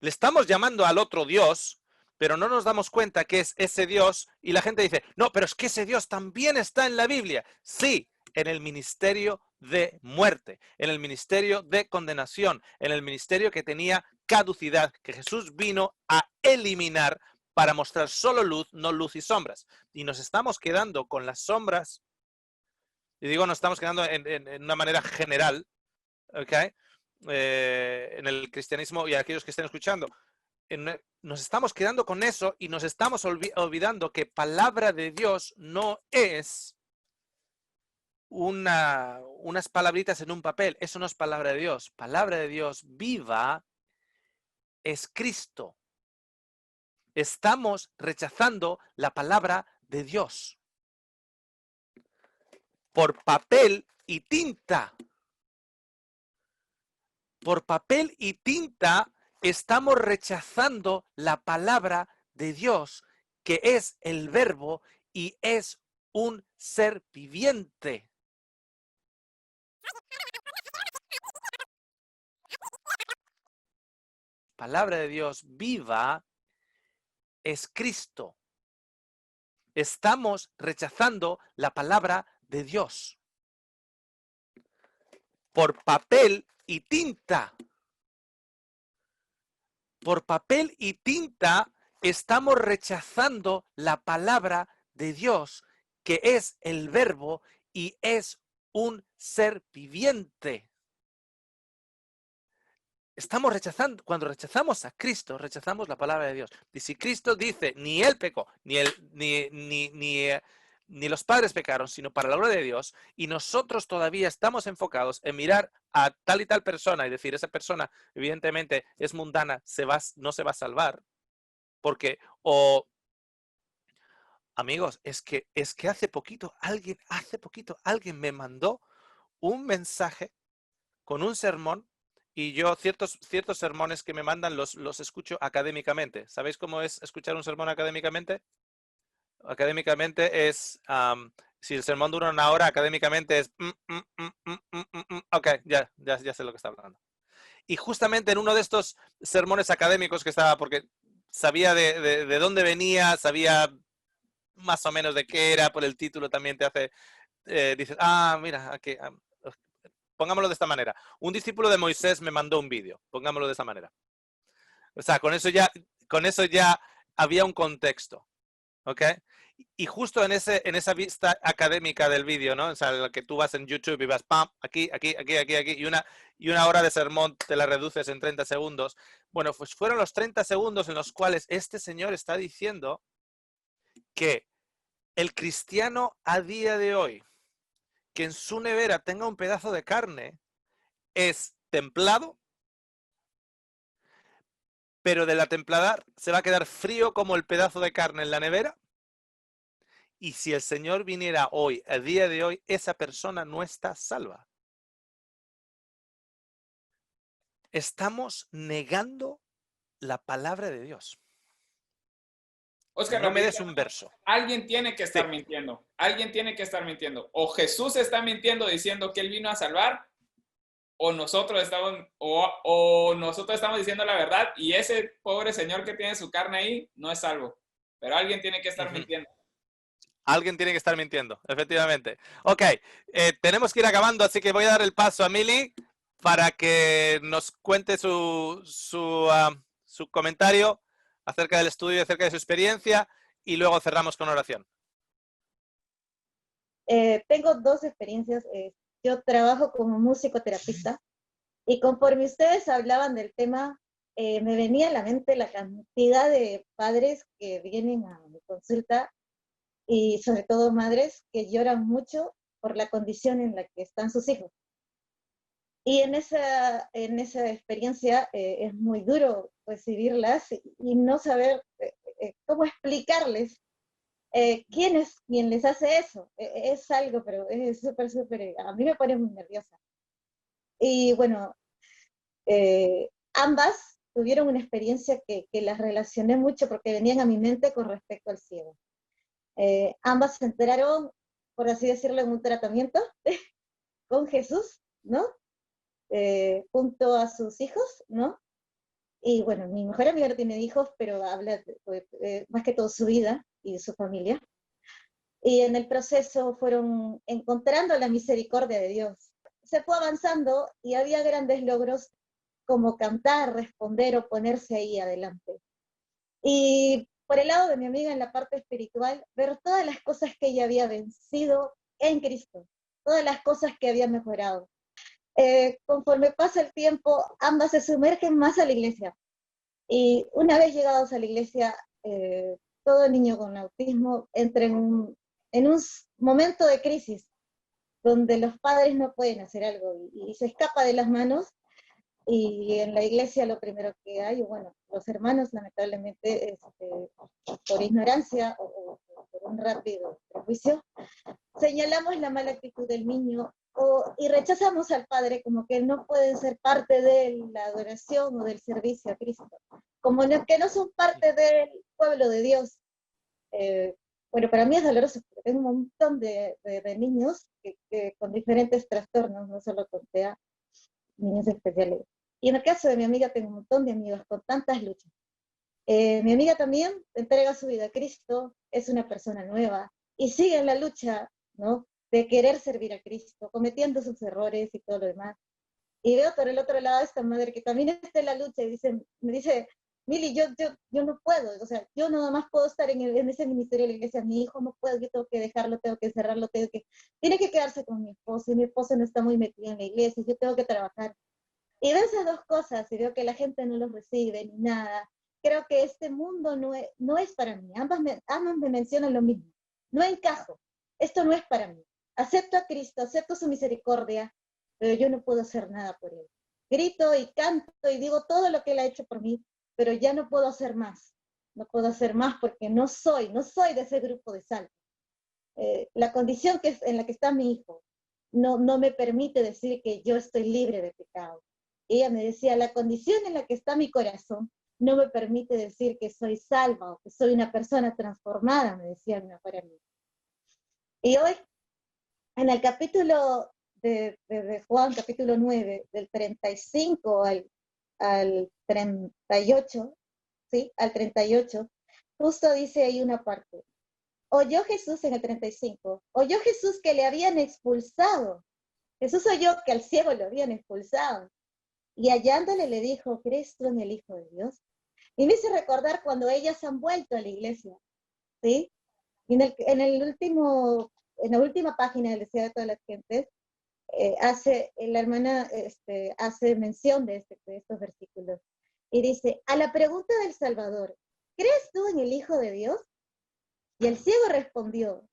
Le estamos llamando al otro Dios, pero no nos damos cuenta que es ese Dios, y la gente dice, no, pero es que ese Dios también está en la Biblia. Sí, en el ministerio de muerte, en el ministerio de condenación, en el ministerio que tenía caducidad, que Jesús vino a eliminar para mostrar solo luz, no luz y sombras. Y nos estamos quedando con las sombras, y digo nos estamos quedando en una manera general, ¿ok? en el cristianismo y a aquellos que estén escuchando, nos estamos quedando con eso y nos estamos olvidando que palabra de Dios no es unas palabritas en un papel. Eso no es palabra de Dios. Palabra de Dios viva es Cristo. Estamos rechazando la palabra de Dios por papel y tinta. Por papel y tinta estamos rechazando la palabra de Dios, que es el verbo y es un ser viviente. Palabra de Dios viva es Cristo. Estamos rechazando la palabra de Dios por papel y tinta. Por papel y tinta estamos rechazando la palabra de Dios, que es el verbo y es un ser viviente. Estamos rechazando, cuando rechazamos a Cristo, rechazamos la palabra de Dios. Y si Cristo dice, ni él pecó, ni los padres pecaron, sino para la gloria de Dios, y nosotros todavía estamos enfocados en mirar a tal y tal persona y decir, esa persona evidentemente es mundana, no se va a salvar, porque, amigos, es que hace poquito alguien me mandó un mensaje con un sermón. Y yo ciertos sermones que me mandan los escucho académicamente. ¿Sabéis cómo es escuchar un sermón académicamente? Académicamente es, si el sermón dura 1 hora, académicamente es, ok, ya sé lo que está hablando. Y justamente en uno de estos sermones académicos que estaba, porque sabía de dónde venía, sabía más o menos de qué era, por el título también te hace, dices, mira, aquí... Pongámoslo de esta manera. Un discípulo de Moisés me mandó un vídeo. Pongámoslo de esta manera. O sea, con eso ya había un contexto. ¿Ok? Y justo en esa vista académica del vídeo, ¿no? O sea, lo que tú vas en YouTube y vas, pam, aquí, y una hora de sermón te la reduces en 30 segundos. Bueno, pues fueron los 30 segundos en los cuales este señor está diciendo que el cristiano a día de hoy, que en su nevera tenga un pedazo de carne, es templado, pero de la templada se va a quedar frío como el pedazo de carne en la nevera. Y si el Señor viniera hoy, a día de hoy, esa persona no está salva. Estamos negando la palabra de Dios. Oscar, no me des un verso. Alguien tiene que estar mintiendo. Alguien tiene que estar mintiendo. O Jesús está mintiendo diciendo que él vino a salvar, o nosotros estamos diciendo la verdad y ese pobre señor que tiene su carne ahí no es salvo. Pero alguien tiene que estar mintiendo. Alguien tiene que estar mintiendo, efectivamente. Ok, tenemos que ir acabando, así que voy a dar el paso a Mili para que nos cuente su comentario acerca del estudio, acerca de su experiencia, y luego cerramos con oración. Tengo 2 experiencias. Yo trabajo como musicoterapista y conforme ustedes hablaban del tema, me venía a la mente la cantidad de padres que vienen a mi consulta y sobre todo madres que lloran mucho por la condición en la que están sus hijos. Y en esa experiencia es muy duro recibirlas y no saber cómo explicarles quién es quien les hace eso. Es algo, pero es súper, a mí me pone muy nerviosa. Y bueno, ambas tuvieron una experiencia que las relacioné mucho porque venían a mi mente con respecto al ciego. Ambas se enteraron, por así decirlo, en un tratamiento con Jesús, ¿no? Junto a sus hijos, ¿no? Y bueno, mi mejor amiga no tiene hijos, pero habla más que todo su vida y su familia. Y en el proceso fueron encontrando la misericordia de Dios. Se fue avanzando y había grandes logros como cantar, responder o ponerse ahí adelante. Y por el lado de mi amiga en la parte espiritual, ver todas las cosas que ella había vencido en Cristo, todas las cosas que había mejorado. conforme pasa el tiempo, ambas se sumergen más a la iglesia. Y una vez llegados a la iglesia, todo niño con autismo entra en un momento de crisis, donde los padres no pueden hacer algo y se escapa de las manos. Y en la iglesia lo primero que hay, bueno, los hermanos lamentablemente, por ignorancia o por un rápido prejuicio, señalamos la mala actitud del niño y rechazamos al padre como que no pueden ser parte de la adoración o del servicio a Cristo, como que no son parte del pueblo de Dios. Bueno, para mí es doloroso porque tengo un montón de niños que con diferentes trastornos, no solo con TEA, niños especiales. Y en el caso de mi amiga tengo un montón de amigos con tantas luchas. Mi amiga también entrega su vida a Cristo, es una persona nueva y sigue en la lucha, ¿no?, de querer servir a Cristo, cometiendo sus errores y todo lo demás. Y veo por el otro lado a esta madre que también está en la lucha y me dice, Mili, yo no puedo, o sea, yo nada más puedo estar en ese ministerio de la iglesia, mi hijo no puedo, yo tengo que dejarlo, tengo que encerrarlo, tiene que quedarse con mi esposo, y mi esposo no está muy metido en la iglesia, yo tengo que trabajar. Y veo esas dos cosas, y veo que la gente no los recibe, ni nada. Creo que este mundo no es para mí, ambas me mencionan lo mismo, no encajo, esto no es para mí. Acepto a Cristo, acepto su misericordia, pero yo no puedo hacer nada por él. Grito y canto y digo todo lo que él ha hecho por mí, pero ya no puedo hacer más. No puedo hacer más porque no soy de ese grupo de salvos. La condición en la que está mi hijo no me permite decir que yo estoy libre de pecado. Ella me decía, la condición en la que está mi corazón no me permite decir que soy salva o que soy una persona transformada, me decía mi mejor amiga. Y hoy, en el capítulo de Juan, capítulo 9, del 35 al 38, ¿sí? Al 38, justo dice ahí una parte. Oyó Jesús en el 35, oyó Jesús que le habían expulsado. Jesús oyó que al ciego lo habían expulsado. Y hallándole le dijo, ¿crees tú en el Hijo de Dios? Y me hizo recordar cuando ellas han vuelto a la iglesia, ¿sí? Y en la última página del Deseo de todas las gentes, la hermana hace mención de estos versículos. Y dice, a la pregunta del Salvador, ¿crees tú en el Hijo de Dios? Y el ciego respondió,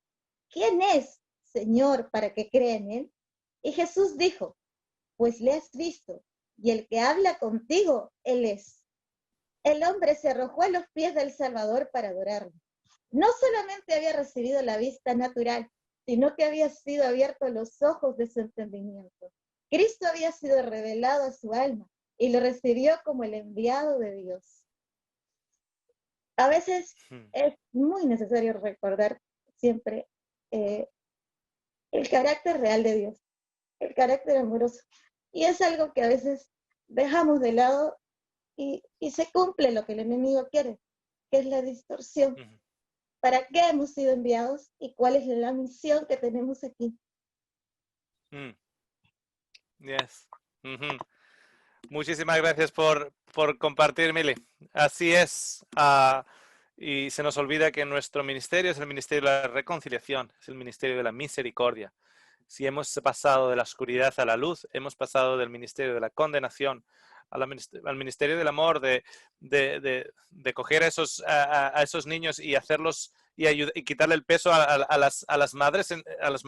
¿quién es, Señor, para que crea en él? Y Jesús dijo, pues le has visto, y el que habla contigo, él es. El hombre se arrojó a los pies del Salvador para adorarlo. No solamente había recibido la vista natural, sino que había sido abiertos los ojos de su entendimiento. Cristo había sido revelado a su alma y lo recibió como el enviado de Dios. A veces es muy necesario recordar siempre el carácter real de Dios, el carácter amoroso. Y es algo que a veces dejamos de lado y se cumple lo que el enemigo quiere, que es la distorsión. ¿Para qué hemos sido enviados y cuál es la misión que tenemos aquí? Yes. Muchísimas gracias por compartir, Mili. Así es. Y se nos olvida que nuestro ministerio es el ministerio de la reconciliación, es el ministerio de la misericordia. Si hemos pasado de la oscuridad a la luz, hemos pasado del ministerio de la condenación al ministerio del amor, de coger a esos niños y hacerlos y quitarle el peso a las madres y a los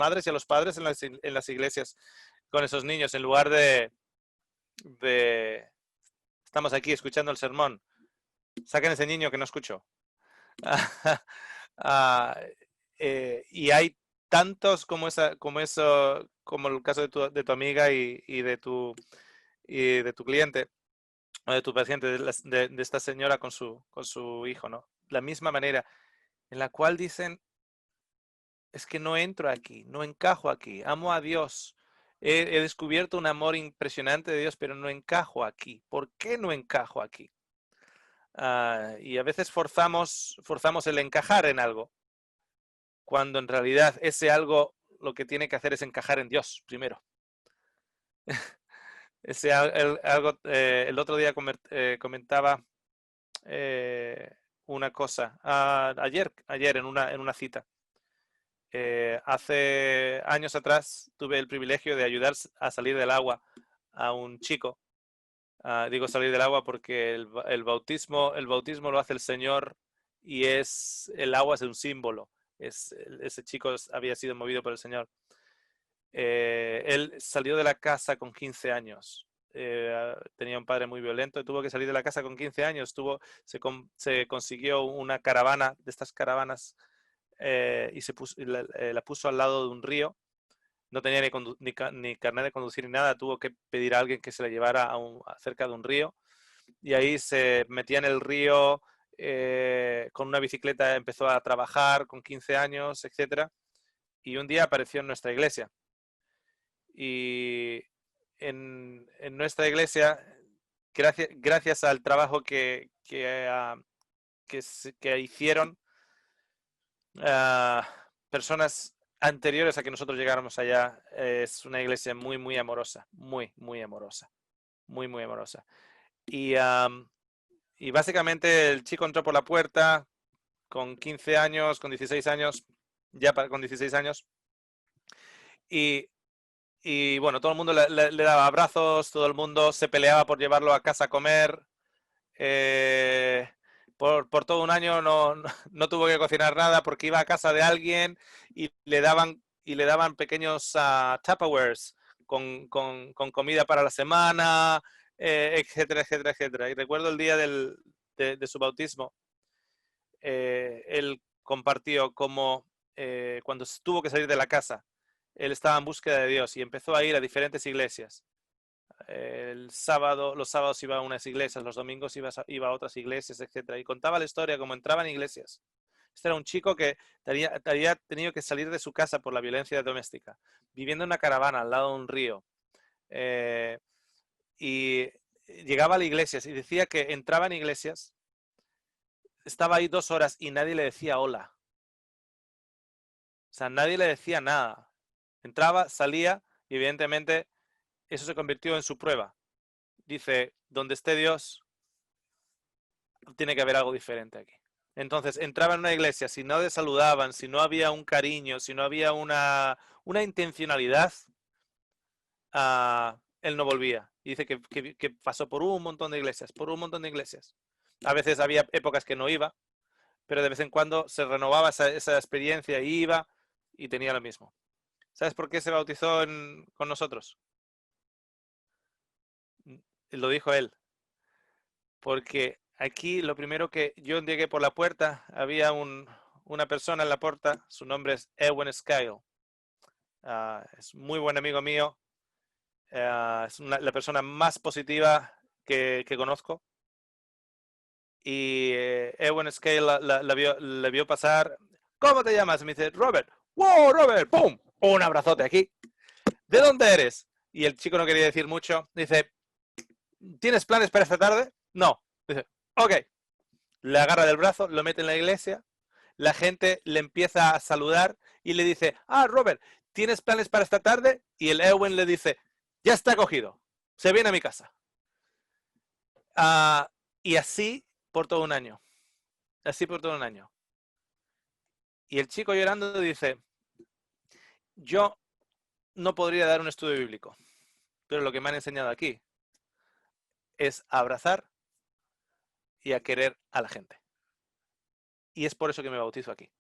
padres en las iglesias con esos niños, en lugar de estamos aquí escuchando el sermón, saquen ese niño que no escucho. Y hay tantos como el caso de tu amiga y de tu cliente o de tu paciente, de esta señora con su hijo, ¿no? La misma manera en la cual dicen, es que no entro aquí, no encajo aquí, amo a Dios, he descubierto un amor impresionante de Dios, pero no encajo aquí. ¿Por qué no encajo aquí? Y a veces forzamos el encajar en algo, cuando en realidad ese algo lo que tiene que hacer es encajar en Dios primero. El otro día comentaba una cosa, ayer en una cita. Hace años atrás tuve el privilegio de ayudar a salir del agua a un chico. Digo salir del agua porque el bautismo lo hace el Señor y el agua es un símbolo. Ese chico había sido movido por el Señor. Él salió de la casa con 15 años. Tenía un padre muy violento y tuvo que salir de la casa con 15 años. Se consiguió una caravana, de estas caravanas, y la puso al lado de un río. No tenía ni carnet de conducir ni nada. Tuvo que pedir a alguien que se la llevara cerca de un río. Y ahí se metía en el río con una bicicleta. Empezó a trabajar con 15 años, etc. Y un día apareció en nuestra iglesia. Y en nuestra iglesia, gracias al trabajo que hicieron personas anteriores a que nosotros llegáramos allá, es una iglesia muy, muy amorosa, muy, muy amorosa, muy, muy amorosa. Y básicamente el chico entró por la puerta con 15 años, con 16 años, con 16 años, y bueno, todo el mundo le daba abrazos, todo el mundo se peleaba por llevarlo a casa a comer. Por todo un año no tuvo que cocinar nada porque iba a casa de alguien y le daban pequeños Tupperwares con comida para la semana, etcétera, etcétera, etcétera. Y recuerdo el día de su bautismo, él compartió cómo cuando tuvo que salir de la casa, él estaba en búsqueda de Dios y empezó a ir a diferentes iglesias. Los sábados iba a unas iglesias, los domingos iba a otras iglesias, etc. Y contaba la historia como entraba en iglesias. Este era un chico que había tenido que salir de su casa por la violencia doméstica, viviendo en una caravana al lado de un río. Y llegaba a las iglesias y decía que entraba en iglesias, estaba ahí 2 horas y nadie le decía hola. O sea, nadie le decía nada. Entraba, salía y evidentemente eso se convirtió en su prueba. Dice, donde esté Dios, tiene que haber algo diferente aquí. Entonces, entraba en una iglesia, si no le saludaban, si no había un cariño, si no había una intencionalidad, él no volvía. Y dice que pasó por un montón de iglesias, A veces había épocas que no iba, pero de vez en cuando se renovaba esa experiencia y iba y tenía lo mismo. ¿Sabes por qué se bautizó con nosotros? Lo dijo él. Porque aquí lo primero que yo llegué por la puerta, había una persona en la puerta, su nombre es Ewen Skyle. Es muy buen amigo mío. Es la persona más positiva que conozco. Y Ewen Skyle le vio pasar. ¿Cómo te llamas? Me dice, Robert. ¡Wow, Robert! ¡Pum! Un abrazote aquí. ¿De dónde eres? Y el chico no quería decir mucho. Dice, ¿tienes planes para esta tarde? No. Dice, ok. Le agarra del brazo, lo mete en la iglesia. La gente le empieza a saludar y le dice, Robert, ¿tienes planes para esta tarde? Y el Ewen le dice, ya está cogido. Se viene a mi casa. Y así por todo un año. Así por todo un año. Y el chico llorando dice, yo no podría dar un estudio bíblico, pero lo que me han enseñado aquí es a abrazar y a querer a la gente. Y es por eso que me bautizo aquí.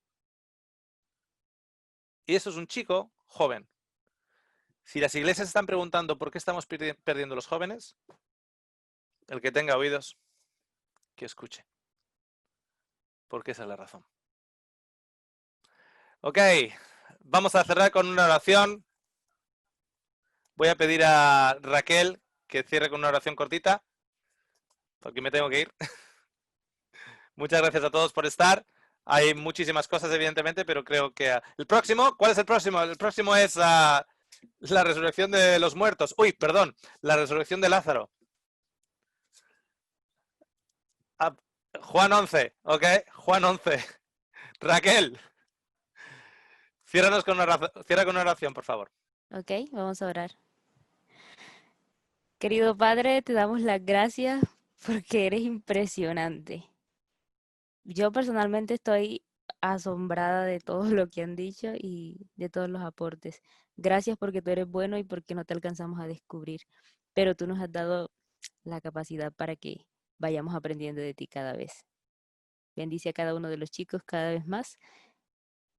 Y eso es un chico joven. Si las iglesias están preguntando por qué estamos perdiendo los jóvenes, el que tenga oídos, que escuche. Porque esa es la razón. Ok, vamos a cerrar con una oración. Voy a pedir a Raquel que cierre con una oración cortita, porque me tengo que ir. Muchas gracias a todos por estar. Hay muchísimas cosas, evidentemente, pero creo que el próximo, ¿cuál es el próximo? El próximo es la resurrección de los muertos. Uy, perdón, la resurrección de Lázaro. Juan 11, ok, Juan 11. Raquel, cierra con una oración, por favor. Ok, vamos a orar. Querido Padre, te damos las gracias porque eres impresionante. Yo personalmente estoy asombrada de todo lo que han dicho y de todos los aportes. Gracias porque tú eres bueno y porque no te alcanzamos a descubrir. pero tú nos has dado la capacidad para que vayamos aprendiendo de ti cada vez. Bendice a cada uno de los chicos cada vez más.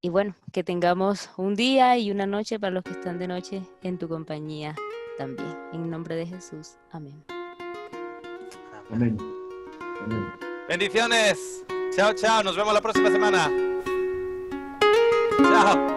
Y bueno, que tengamos un día y una noche para los que están de noche en tu compañía también. En nombre de Jesús. Amén. Amén. Amén. Bendiciones. Chao, chao. Nos vemos la próxima semana. Chao.